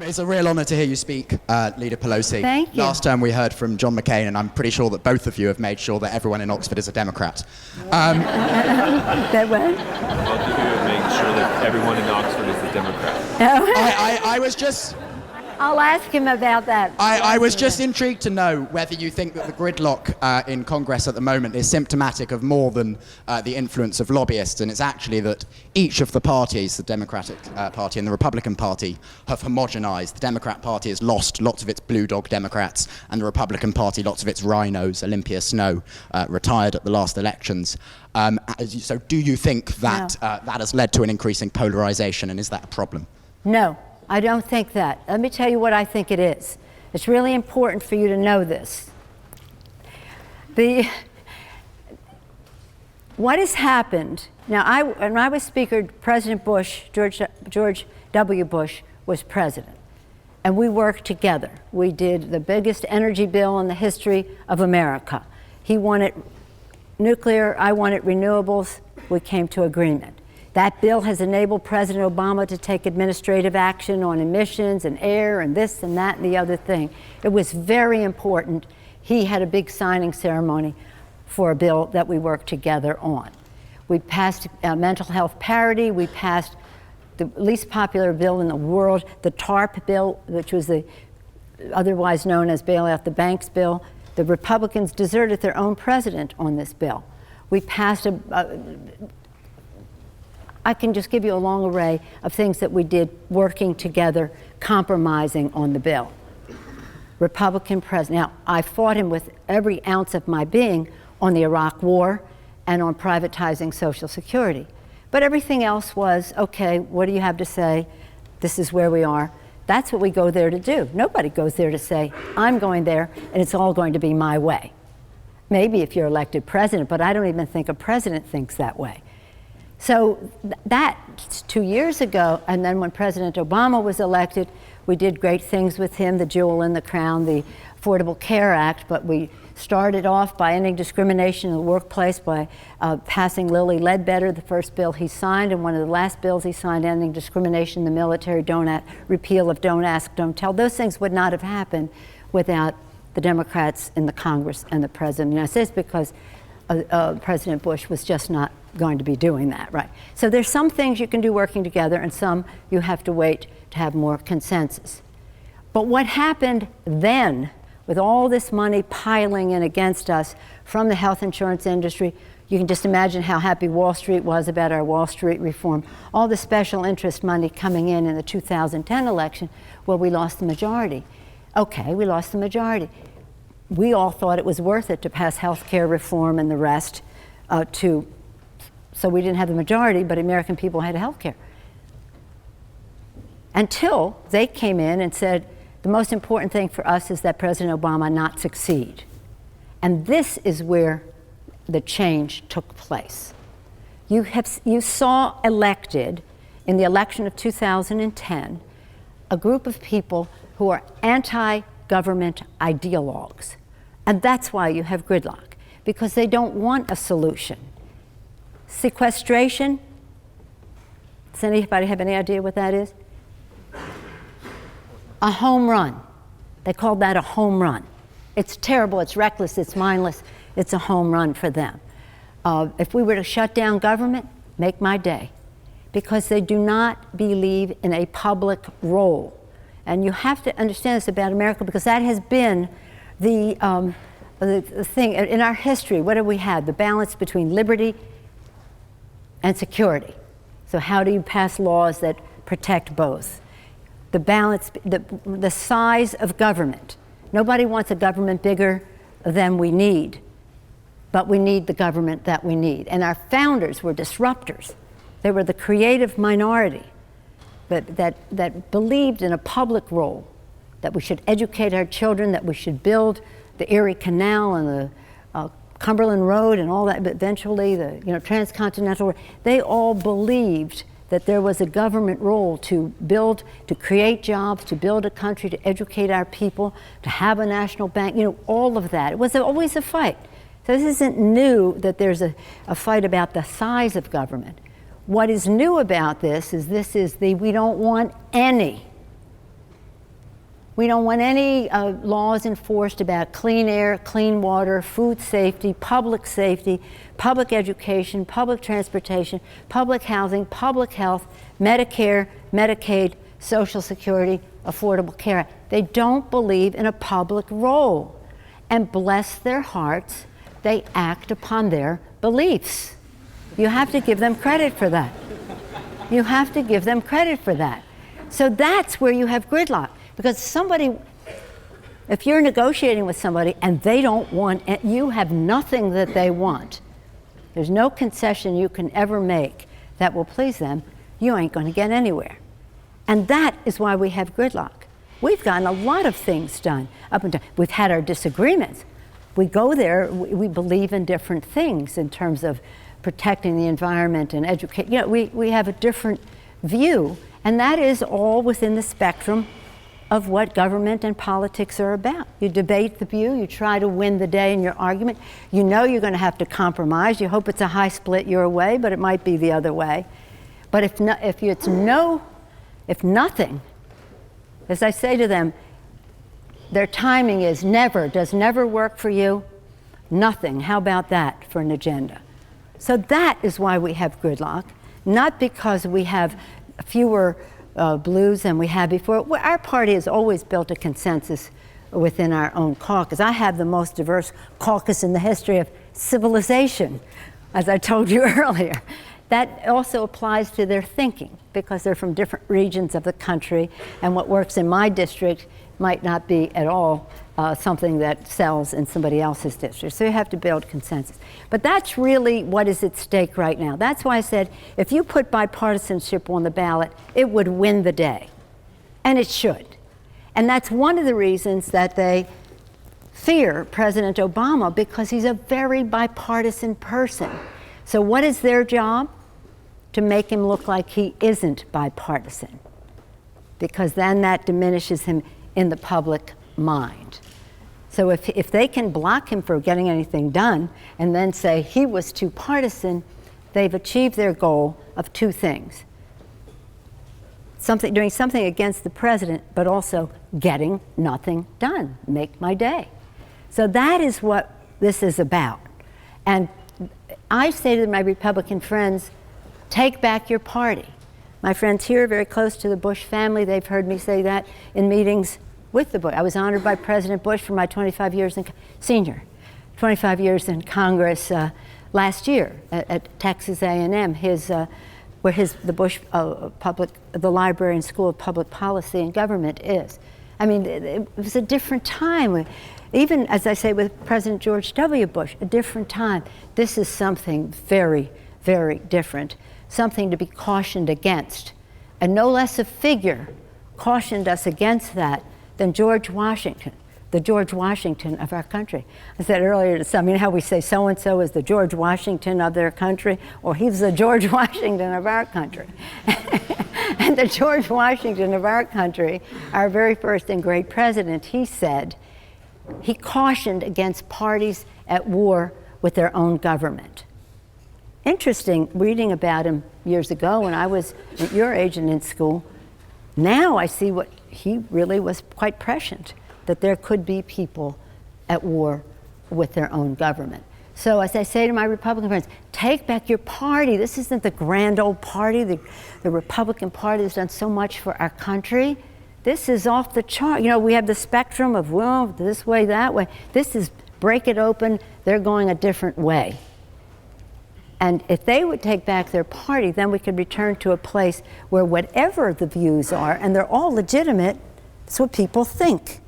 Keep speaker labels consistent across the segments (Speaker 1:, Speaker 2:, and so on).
Speaker 1: It's a real honor to hear you speak, Leader Pelosi.
Speaker 2: Thank you.
Speaker 1: Last term we heard from John McCain, and I'm pretty sure that both of you have made sure that everyone in Oxford is a Democrat.
Speaker 2: That what?
Speaker 3: Both of you have made sure that everyone in Oxford is a Democrat.
Speaker 1: I was just...
Speaker 2: I'll ask him about that.
Speaker 1: I was just intrigued to know whether you think that the gridlock in Congress at the moment is symptomatic of more than the influence of lobbyists, and it's actually that each of the parties, the Democratic Party and the Republican Party, have homogenized. The Democrat Party has lost lots of its blue dog Democrats, and the Republican Party lots of its rhinos. Olympia Snowe retired at the last elections. So do you think that that has led to an increasing polarization, and is that a problem?
Speaker 2: No. I don't think that. Let me tell you what I think it is. It's really important for you to know this. What has happened, now when I was Speaker, President Bush, George W. Bush was president, and we worked together. We did the biggest energy bill in the history of America. He wanted nuclear, I wanted renewables, we came to agreement. That bill has enabled President Obama to take administrative action on emissions and air and this and that and the other thing. It was very important. He had a big signing ceremony for a bill that we worked together on. We passed mental health parity. We passed the least popular bill in the world, the TARP bill, which was the otherwise known as Bail Out the Banks bill. The Republicans deserted their own president on this bill. We passed I can just give you a long array of things that we did working together, compromising on the bill. Republican president. Now, I fought him with every ounce of my being on the Iraq War and on privatizing Social Security. But everything else was, okay, what do you have to say? This is where we are. That's what we go there to do. Nobody goes there to say, I'm going there and it's all going to be my way. Maybe if you're elected president, but I don't even think a president thinks that way. So that's 2 years ago, and then when President Obama was elected, we did great things with him, the jewel in the crown, the Affordable Care Act, but we started off by ending discrimination in the workplace by passing Lilly Ledbetter, the first bill he signed, and one of the last bills he signed, ending discrimination in the military, repeal of Don't Ask, Don't Tell. Those things would not have happened without the Democrats in the Congress and the President of the United States, because President Bush was just not going to be doing that, right? So there's some things you can do working together and some you have to wait to have more consensus. But what happened then, with all this money piling in against us from the health insurance industry, you can just imagine how happy Wall Street was about our Wall Street reform. All the special interest money coming in the 2010 election, well, we lost the majority. Okay, we lost the majority. We all thought it was worth it to pass health care reform and the rest so we didn't have the majority, but American people had health care. Until they came in and said, the most important thing for us is that President Obama not succeed. And this is where the change took place. You saw elected, in the election of 2010, a group of people who are anti-government ideologues. And that's why you have gridlock, because they don't want a solution. Sequestration, does anybody have any idea what that is? A home run. They called that a home run. It's terrible, it's reckless, it's mindless. It's a home run for them. If we were to shut down government, make my day, because they do not believe in a public role. And you have to understand this about America, because that has been the thing in our history. What have we had? The balance between liberty and security. So how do you pass laws that protect both? The balance, the size of government. Nobody wants a government bigger than we need, but we need the government that we need. And our founders were disruptors. They were the creative minority that believed in a public role, that we should educate our children, that we should build the Erie Canal and the Cumberland Road and all that, but eventually the transcontinental. They all believed that there was a government role to build, to create jobs, to build a country, to educate our people, to have a national bank, all of that. It was always a fight. So this isn't new that there's a fight about the size of government. What is new about this is we don't want any We don't want any laws enforced about clean air, clean water, food safety, public education, public transportation, public housing, public health, Medicare, Medicaid, Social Security, Affordable Care Act. They don't believe in a public role. And bless their hearts, they act upon their beliefs. You have to give them credit for that. You have to give them credit for that. So that's where you have gridlock. Because somebody, if you're negotiating with somebody and they don't want, you have nothing that they want, there's no concession you can ever make that will please them, you ain't going to get anywhere. And that is why we have gridlock. We've gotten a lot of things done up until, we've had our disagreements. We go there, we believe in different things in terms of protecting the environment and education. You know, we have a different view, and that is all within the spectrum of what government and politics are about. You debate the view, you try to win the day in your argument. You know you're going to have to compromise. You hope it's a high split your way, but it might be the other way. But if nothing, as I say to them, their timing is never. Does never work for you? Nothing. How about that for an agenda? So that is why we have gridlock, not because we have fewer blues than we had before. Our party has always built a consensus within our own caucus. I have the most diverse caucus in the history of civilization, as I told you earlier. That also applies to their thinking, because they're from different regions of the country, and what works in my district might not be at all something that sells in somebody else's district. So you have to build consensus. But that's really what is at stake right now. That's why I said, if you put bipartisanship on the ballot, it would win the day. And it should. And that's one of the reasons that they fear President Obama, because he's a very bipartisan person. So what is their job? To make him look like he isn't bipartisan, because then that diminishes him in the public mind. So if they can block him for getting anything done and then say he was too partisan, they've achieved their goal of two things. Doing something against the president, but also getting nothing done. Make my day. So that is what this is about. And I say to my Republican friends, take back your party. My friends here are very close to the Bush family. They've heard me say that in meetings with the Bush. I was honored by President Bush for my 25 years in 25 years in Congress last year at Texas A&M, where the Bush the Library and School of Public Policy and Government is. I mean, it was a different time. Even, as I say, with President George W. Bush, a different time. This is something very, very different, something to be cautioned against. And no less a figure cautioned us against that than George Washington, the George Washington of our country. I said earlier to some, you know how we say so-and-so is the George Washington of their country, or he's the George Washington of our country. And the George Washington of our country, our very first and great president, he said, he cautioned against parties at war with their own government. Interesting reading about him years ago when I was at your age and in school. Now I see what he really was quite prescient, that there could be people at war with their own government. So as I say to my Republican friends, take back your party. This isn't the grand old party, the Republican Party has done so much for our country. This is off the chart. You know, we have the spectrum of, well, this way, that way. This is break it open, they're going a different way. And if they would take back their party, then we could return to a place where whatever the views are, and they're all legitimate, it's what people think,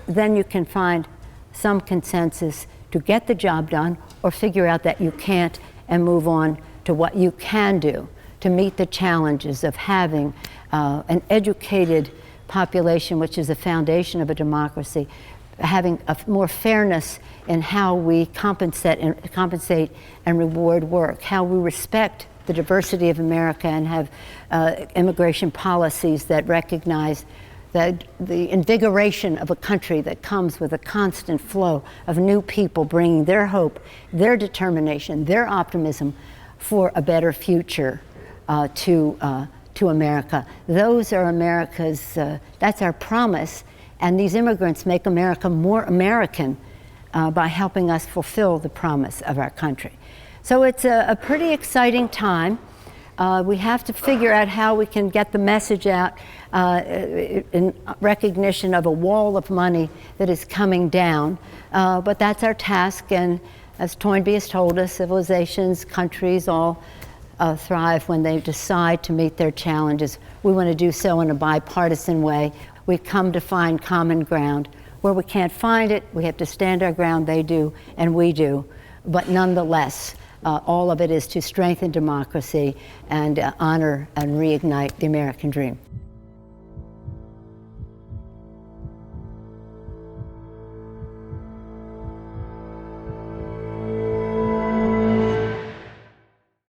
Speaker 2: then you can find some consensus to get the job done, or figure out that you can't and move on to what you can do to meet the challenges of having an educated population, which is the foundation of a democracy, having more fairness in how we compensate and reward work, how we respect the diversity of America and have immigration policies that recognize that the invigoration of a country that comes with a constant flow of new people bringing their hope, their determination, their optimism for a better future to America. Those are America's, that's our promise, And these immigrants make America more American by helping us fulfill the promise of our country. So it's a pretty exciting time. We have to figure out how we can get the message out in recognition of a wall of money that is coming down. But that's our task, and as Toynbee has told us, civilizations, countries all thrive when they decide to meet their challenges. We want to do so in a bipartisan way. We've come to find common ground. Where we can't find it, we have to stand our ground. They do, and we do. But nonetheless, all of it is to strengthen democracy and honor and reignite the American dream.